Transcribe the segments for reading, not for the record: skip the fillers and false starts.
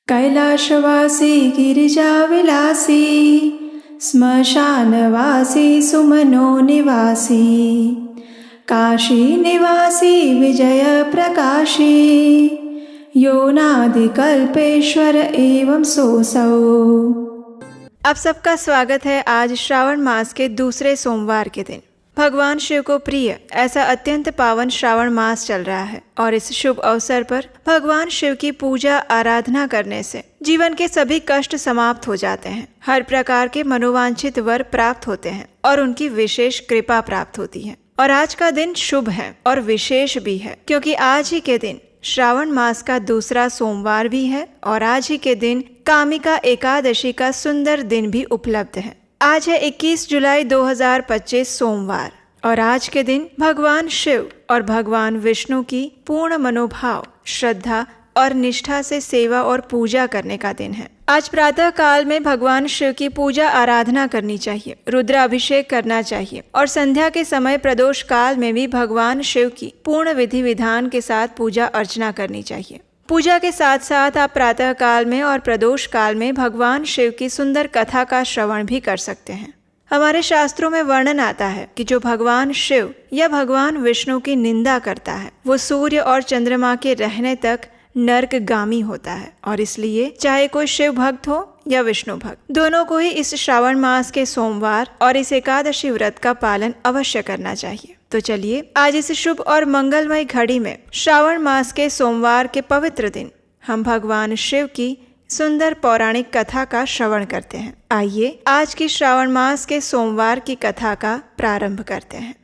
कैलाशवासी गिरिजाविलासी श्मशानवासी सुमनो निवासी काशी निवासी विजय प्रकाशी योनादिकल्पेश्वर एवं सोऽसौ। आप सबका स्वागत है आज श्रावण मास के दूसरे सोमवार के दिन। भगवान शिव को प्रिय ऐसा अत्यंत पावन श्रावण मास चल रहा है और इस शुभ अवसर पर भगवान शिव की पूजा आराधना करने से जीवन के सभी कष्ट समाप्त हो जाते हैं, हर प्रकार के मनोवांछित वर प्राप्त होते हैं और उनकी विशेष कृपा प्राप्त होती है। और आज का दिन शुभ है और विशेष भी है क्योंकि आज ही के दिन श्रावण मास का दूसरा सोमवार भी है और आज ही के दिन कामिका एकादशी का सुंदर दिन भी उपलब्ध है। आज है 21 जुलाई 2025 सोमवार और आज के दिन भगवान शिव और भगवान विष्णु की पूर्ण मनोभाव, श्रद्धा और निष्ठा से सेवा और पूजा करने का दिन है। आज प्रातः काल में भगवान शिव की पूजा आराधना करनी चाहिए, रुद्राभिषेक करना चाहिए और संध्या के समय प्रदोष काल में भी भगवान शिव की पूर्ण विधि विधान के साथ पूजा अर्चना करनी चाहिए। पूजा के साथ साथ आप प्रातः काल में और प्रदोष काल में भगवान शिव की सुंदर कथा का श्रवण भी कर सकते हैं। हमारे शास्त्रों में वर्णन आता है कि जो भगवान शिव या भगवान विष्णु की निंदा करता है वो सूर्य और चंद्रमा के रहने तक नरकगामी होता है और इसलिए चाहे कोई शिव भक्त हो या विष्णु भक्त, दोनों को ही इस श्रावण मास के सोमवार और इस एकादशी व्रत का पालन अवश्य करना चाहिए। तो चलिए आज इस शुभ और मंगलमय घड़ी में श्रावण मास के सोमवार के पवित्र दिन हम भगवान शिव की सुंदर पौराणिक कथा का श्रवण करते हैं। आइए आज की श्रावण मास के सोमवार की कथा का प्रारंभ करते हैं।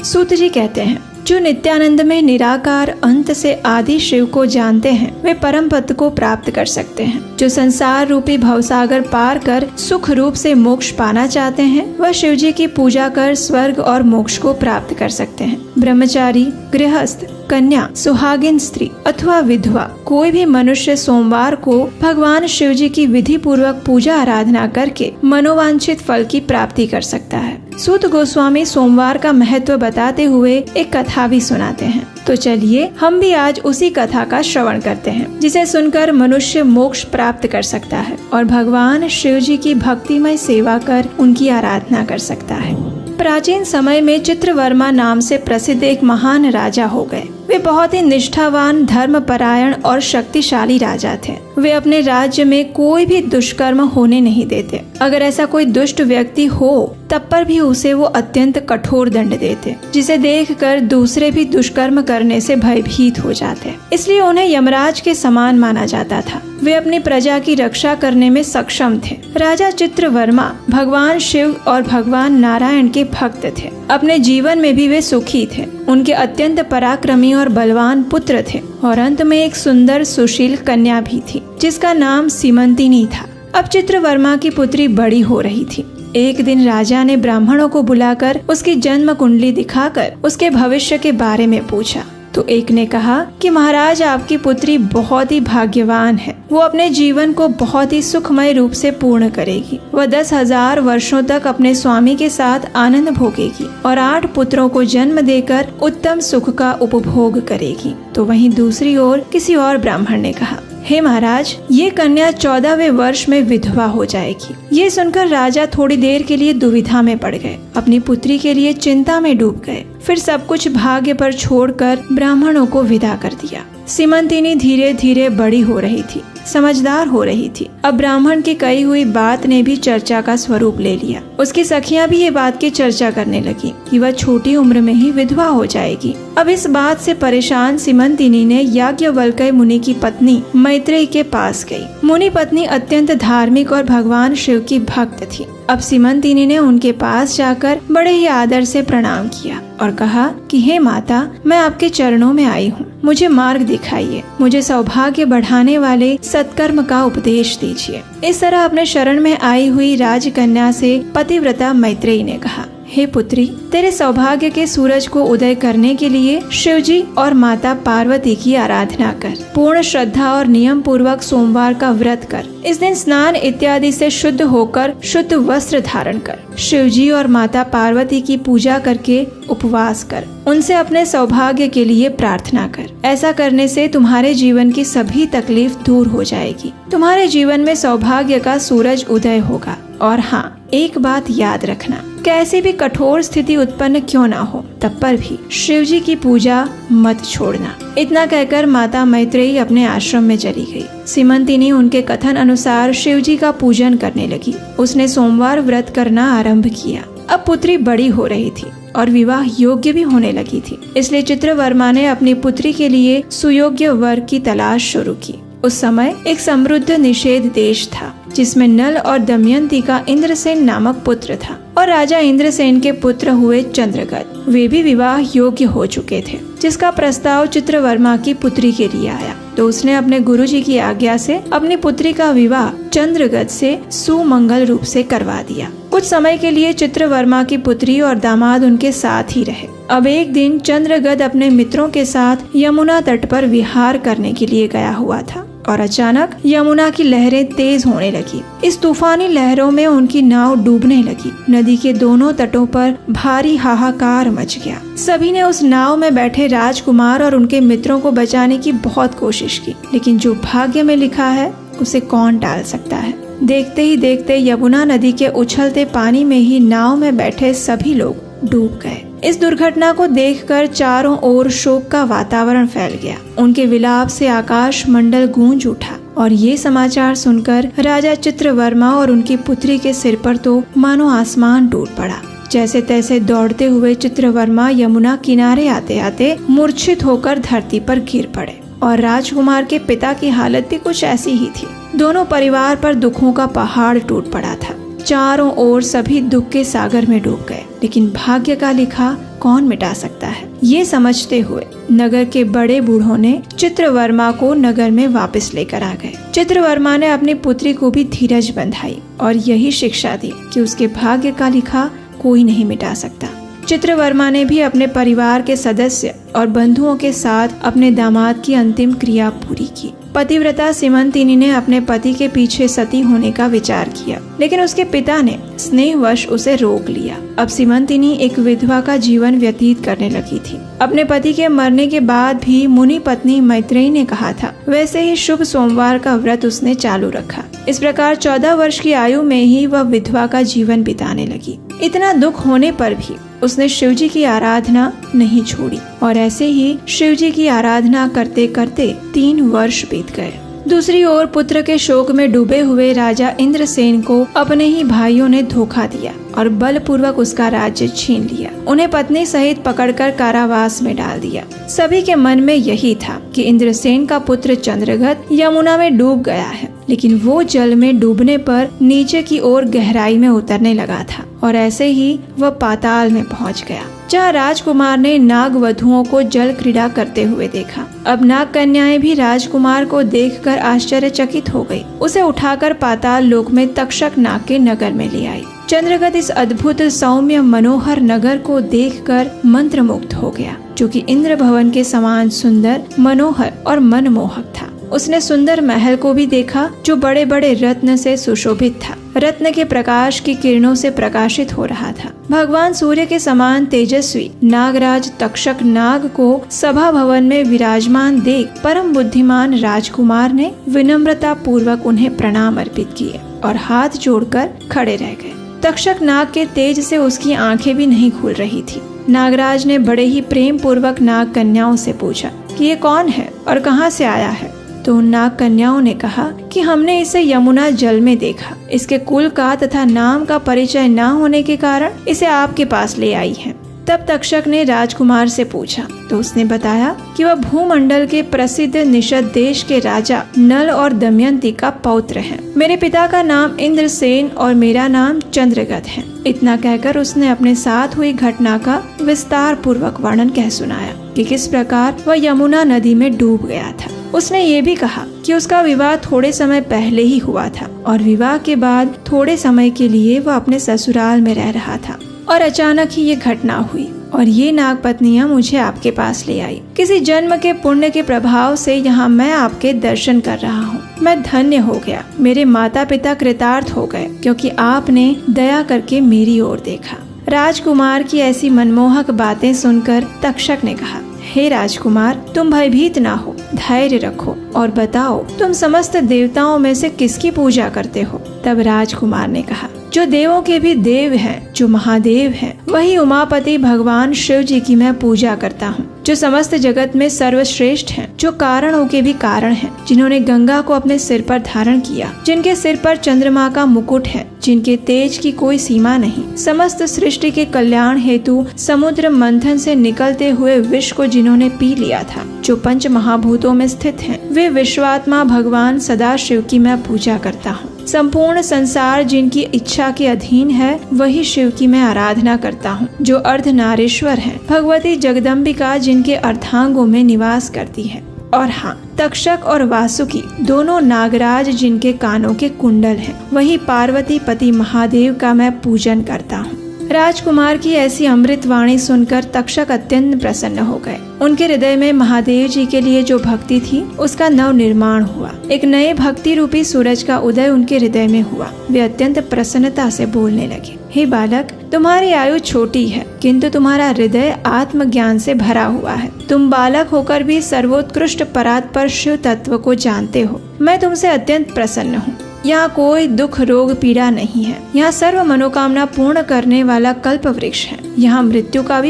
सूत जी कहते हैं, जो नित्यानंद में निराकार अंत से आदि शिव को जानते हैं वे परम पद को प्राप्त कर सकते हैं। जो संसार रूपी भवसागर पार कर सुख रूप से मोक्ष पाना चाहते हैं वह शिव जी की पूजा कर स्वर्ग और मोक्ष को प्राप्त कर सकते हैं। ब्रह्मचारी, गृहस्थ, कन्या, सुहागिन स्त्री अथवा विधवा कोई भी मनुष्य सोमवार को भगवान शिव जी की विधि पूर्वक पूजा आराधना करके मनोवांछित फल की प्राप्ति कर सकता है। सूत गोस्वामी सोमवार का महत्व बताते हुए एक कथा भी सुनाते हैं। तो चलिए हम भी आज उसी कथा का श्रवण करते हैं जिसे सुनकर मनुष्य मोक्ष प्राप्त कर सकता है और भगवान शिव जी की भक्तिमय सेवा कर उनकी आराधना कर सकता है। प्राचीन समय में चित्रवर्मा नाम से प्रसिद्ध एक महान राजा हो गए। वे बहुत ही निष्ठावान, धर्मपरायण और शक्तिशाली राजा थे। वे अपने राज्य में कोई भी दुष्कर्म होने नहीं देते। अगर ऐसा कोई दुष्ट व्यक्ति हो तब पर भी उसे वो अत्यंत कठोर दंड देते, जिसे देखकर दूसरे भी दुष्कर्म करने से भयभीत हो जाते। इसलिए उन्हें यमराज के समान माना जाता था। वे अपनी प्रजा की रक्षा करने में सक्षम थे। राजा चित्रवर्मा भगवान शिव और भगवान नारायण के भक्त थे। अपने जीवन में भी वे सुखी थे। उनके अत्यंत पराक्रमी और बलवान पुत्र थे और अंत में एक सुंदर सुशील कन्या भी थी जिसका नाम सीमंतिनी था। अब चित्रवर्मा की पुत्री बड़ी हो रही थी। एक दिन राजा ने ब्राह्मणों को बुलाकर उसकी जन्म कुंडली दिखाकर उसके भविष्य के बारे में पूछा। तो एक ने कहा कि महाराज, आपकी पुत्री बहुत ही भाग्यवान है। वो अपने जीवन को बहुत ही सुखमय रूप से पूर्ण करेगी। वह 10,000 वर्षों तक अपने स्वामी के साथ आनंद भोगेगी और 8 पुत्रों को जन्म देकर उत्तम सुख का उपभोग करेगी। तो वहीं दूसरी ओर किसी और ब्राह्मण ने कहा, हे महाराज, ये कन्या 14वें वर्ष में विधवा हो जाएगी। ये सुनकर राजा थोड़ी देर के लिए दुविधा में पड़ गए, अपनी पुत्री के लिए चिंता में डूब गए। फिर सब कुछ भाग्य पर छोड़कर ब्राह्मणों को विदा कर दिया। सीमंतिनी धीरे धीरे बड़ी हो रही थी, समझदार हो रही थी। अब ब्राह्मण की कही हुई बात ने भी चर्चा का स्वरूप ले लिया। उसकी सखियां भी ये बात की चर्चा करने लगी कि वह छोटी उम्र में ही विधवा हो जाएगी। अब इस बात से परेशान सीमंतिनी ने याज्ञवल्क्य मुनि की पत्नी मैत्रेयी के पास गई। मुनि पत्नी अत्यंत धार्मिक और भगवान शिव की भक्त थी। अब सीमंतिनी ने उनके पास जाकर बड़े ही आदर से प्रणाम किया और कहा कि हे माता, मैं आपके चरणों में आई हूँ। मुझे मार्ग दिखाइए, मुझे सौभाग्य बढ़ाने वाले सत्कर्म का उपदेश दीजिए। इस तरह अपने शरण में आई हुई राजकन्या से पतिव्रता मैत्रेयी ने कहा, हे पुत्री, तेरे सौभाग्य के सूरज को उदय करने के लिए शिवजी और माता पार्वती की आराधना कर। पूर्ण श्रद्धा और नियम पूर्वक सोमवार का व्रत कर। इस दिन स्नान इत्यादि से शुद्ध होकर शुद्ध वस्त्र धारण कर। शिवजी और माता पार्वती की पूजा करके उपवास कर, उनसे अपने सौभाग्य के लिए प्रार्थना कर। ऐसा करने से तुम्हारे जीवन की सभी तकलीफ दूर हो जाएगी। तुम्हारे जीवन में सौभाग्य का सूरज उदय होगा। और हाँ, एक बात याद रखना, कैसी भी कठोर स्थिति उत्पन्न क्यों ना हो, तब पर भी शिव जी की पूजा मत छोड़ना। इतना कहकर माता मैत्रेयी अपने आश्रम में चली गई। सीमंतिनी उनके कथन अनुसार शिव जी का पूजन करने लगी। उसने सोमवार व्रत करना आरंभ किया। अब पुत्री बड़ी हो रही थी और विवाह योग्य भी होने लगी थी, इसलिए चित्रवर्मा ने अपनी पुत्री के लिए सुयोग्य वर की तलाश शुरू की। उस समय एक समृद्ध निषेध देश था, जिसमें नल और दमयंती का इंद्रसेन नामक पुत्र था और राजा इंद्रसेन के पुत्र हुए चंद्रगत। वे भी विवाह योग्य हो चुके थे, जिसका प्रस्ताव चित्रवर्मा की पुत्री के लिए आया तो उसने अपने गुरुजी की आज्ञा से अपनी पुत्री का विवाह चंद्रगत से सुमंगल रूप से करवा दिया। कुछ समय के लिए चित्रवर्मा की पुत्री और दामाद उनके साथ ही रहे। अब एक दिन चंद्रगत अपने मित्रों के साथ यमुना तट पर विहार करने के लिए गया हुआ था और अचानक यमुना की लहरें तेज होने लगी। इस तूफानी लहरों में उनकी नाव डूबने लगी। नदी के दोनों तटों पर भारी हाहाकार मच गया। सभी ने उस नाव में बैठे राजकुमार और उनके मित्रों को बचाने की बहुत कोशिश की, लेकिन जो भाग्य में लिखा है उसे कौन टाल सकता है। देखते ही देखते यमुना नदी के उछलते पानी में ही नाव में बैठे सभी लोग डूब गए। इस दुर्घटना को देखकर चारों ओर शोक का वातावरण फैल गया। उनके विलाप से आकाश मंडल गूंज उठा और ये समाचार सुनकर राजा चित्रवर्मा और उनकी पुत्री के सिर पर तो मानो आसमान टूट पड़ा। जैसे तैसे दौड़ते हुए चित्रवर्मा यमुना किनारे आते आते मूर्छित होकर धरती पर गिर पड़े और राजकुमार के पिता की हालत भी कुछ ऐसी ही थी। दोनों परिवार पर दुखों का पहाड़ टूट पड़ा था। चारों ओर सभी दुख के सागर में डूब गए, लेकिन भाग्य का लिखा कौन मिटा सकता है। ये समझते हुए नगर के बड़े बूढ़ों ने चित्रवर्मा को नगर में वापस लेकर आ गए। चित्रवर्मा ने अपनी पुत्री को भी धीरज बंधाई और यही शिक्षा दी कि उसके भाग्य का लिखा कोई नहीं मिटा सकता। चित्रवर्मा ने भी अपने परिवार के सदस्य और बंधुओं के साथ अपने दामाद की अंतिम क्रिया पूरी की। पतिव्रता सीमंतिनी ने अपने पति के पीछे सती होने का विचार किया, लेकिन उसके पिता ने स्नेहवश उसे रोक लिया। अब सीमंतिनी एक विधवा का जीवन व्यतीत करने लगी थी। अपने पति के मरने के बाद भी मुनि पत्नी मैत्रेयी ने कहा था, वैसे ही शुभ सोमवार का व्रत उसने चालू रखा। इस प्रकार 14 वर्ष की आयु में ही वह विधवा का जीवन बिताने लगी। इतना दुख होने पर भी उसने शिवजी की आराधना नहीं छोड़ी और ऐसे ही शिवजी की आराधना करते करते 3 वर्ष बीत गए। दूसरी ओर पुत्र के शोक में डूबे हुए राजा इंद्रसेन को अपने ही भाइयों ने धोखा दिया और बलपूर्वक उसका राज्य छीन लिया। उन्हें पत्नी सहित पकड़कर कारावास में डाल दिया। सभी के मन में यही था कि इंद्रसेन का पुत्र चंद्रगत यमुना में डूब गया है, लेकिन वो जल में डूबने पर नीचे की ओर गहराई में उतरने लगा था और ऐसे ही वह पाताल में पहुंच गया, जहाँ राजकुमार ने नाग वधुओं को जल क्रीड़ा करते हुए देखा। अब नाग कन्याएं भी राजकुमार को देखकर आश्चर्यचकित हो गई। उसे उठाकर पाताल लोक में तक्षक नाग के नगर में ले आई। चंद्रगत इस अद्भुत सौम्य मनोहर नगर को देखकर मंत्रमुग्ध हो गया, जो कि इंद्र भवन के समान सुंदर, मनोहर और मनमोहक था। उसने सुंदर महल को भी देखा, जो बड़े बड़े रत्न से सुशोभित था। रत्न के प्रकाश की किरणों से प्रकाशित हो रहा था। भगवान सूर्य के समान तेजस्वी नागराज तक्षक नाग को सभा भवन में विराजमान देख परम बुद्धिमान राजकुमार ने विनम्रता पूर्वक उन्हें प्रणाम अर्पित किए और हाथ जोड़कर खड़े रह गए। तक्षक नाग के तेज से उसकी आंखें भी नहीं खुल रही थी। नागराज ने बड़े ही प्रेम पूर्वक नाग कन्याओं से पूछा कि ये कौन है और कहाँ से आया है। तो उन नाग कन्याओं ने कहा कि हमने इसे यमुना जल में देखा। इसके कुल का तथा नाम का परिचय न होने के कारण इसे आपके पास ले आई है। तब तक्षक ने राजकुमार से पूछा तो उसने बताया कि वह भूमंडल के प्रसिद्ध निषद देश के राजा नल और दमयंती का पौत्र है। मेरे पिता का नाम इंद्रसेन और मेरा नाम चंद्रगत है। इतना कहकर उसने अपने साथ हुई घटना का विस्तार पूर्वक वर्णन कह सुनाया कि किस प्रकार वह यमुना नदी में डूब गया था। उसने ये भी कहा कि उसका विवाह थोड़े समय पहले ही हुआ था और विवाह के बाद थोड़े समय के लिए वह अपने ससुराल में रह रहा था और अचानक ही ये घटना हुई और ये नाग पत्नियां मुझे आपके पास ले आई। किसी जन्म के पुण्य के प्रभाव से यहाँ मैं आपके दर्शन कर रहा हूँ। मैं धन्य हो गया। मेरे माता पिता कृतार्थ हो गए क्योंकि आपने दया करके मेरी ओर देखा। राजकुमार की ऐसी मनमोहक बातें सुनकर तक्षक ने कहा, हे राजकुमार, तुम भयभीत ना हो, धैर्य रखो और बताओ तुम समस्त देवताओं में से किसकी पूजा करते हो। तब राजकुमार ने कहा, जो देवों के भी देव हैं, जो महादेव हैं, वही उमापति भगवान शिव जी की मैं पूजा करता हूँ, जो समस्त जगत में सर्वश्रेष्ठ हैं, जो कारणों के भी कारण हैं, जिन्होंने गंगा को अपने सिर पर धारण किया, जिनके सिर पर चंद्रमा का मुकुट है, जिनके तेज की कोई सीमा नहीं, समस्त सृष्टि के कल्याण हेतु समुद्र मंथन से निकलते हुए विष को जिन्होंने पी लिया था, जो पंच महाभूतों में स्थित हैं, वे विश्वात्मा भगवान सदाशिव की मैं पूजा करता हूँ। संपूर्ण संसार जिनकी इच्छा के अधीन है, वही शिव की मैं आराधना करता हूँ, जो अर्धनारीश्वर हैं, भगवती जगदम्बिका जिनके अर्धांगों में निवास करती है। और हाँ, तक्षक और वासुकी दोनों नागराज जिनके कानों के कुंडल हैं, वही पार्वती पति महादेव का मैं पूजन करता हूँ। राजकुमार की ऐसी अमृत वाणी सुनकर तक्षक अत्यंत प्रसन्न हो गए। उनके हृदय में महादेव जी के लिए जो भक्ति थी, उसका नव निर्माण हुआ। एक नए भक्ति रूपी सूरज का उदय उनके हृदय में हुआ। वे अत्यंत प्रसन्नता से बोलने लगे, हे बालक, तुम्हारी आयु छोटी है, किंतु तुम्हारा हृदय आत्मज्ञान से भरा हुआ है। तुम बालक होकर भी सर्वोत्कृष्ट परात्पर शिव तत्व को जानते हो। मैं तुमसे अत्यंत प्रसन्न हूँ। यहाँ कोई दुख रोग पीड़ा नहीं है। यहाँ सर्व मनोकामना पूर्ण करने वाला कल्प वृक्ष है। यहाँ मृत्यु का भी